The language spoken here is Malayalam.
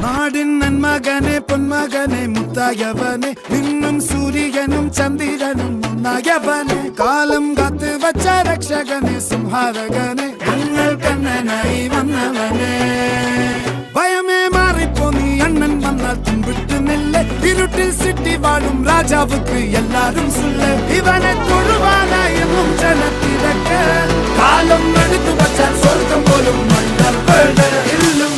നാടിൻ നന്മകനെ പൊന്മകനെ മുത്തായവനെ നിന്നും സൂര്യനും ചന്ദ്രനും ഒന്നായവനെ കാലം കാത്ത് വച്ച രക്ഷകനെ സംഹാരകനെ ഞങ്ങൾ കണ്ണനായി വന്നവനെ ഭയമേ മാറിപ്പോ നീ അണ്ണൻ വന്നാൽ തുമ്പിട്ട് നെല്ല് ഇരുട്ടിൽ സിറ്റി വാഴും രാജാവുക്ക് എല്ലാരും സുല്ല് ഇവനെ തൊഴുവാനായെന്നും ജനത്തിരക്ക് കാലം എടുത്തു വച്ചാൽ സ്വർഗം പോലും മണ്ണൽ ഇല്ലും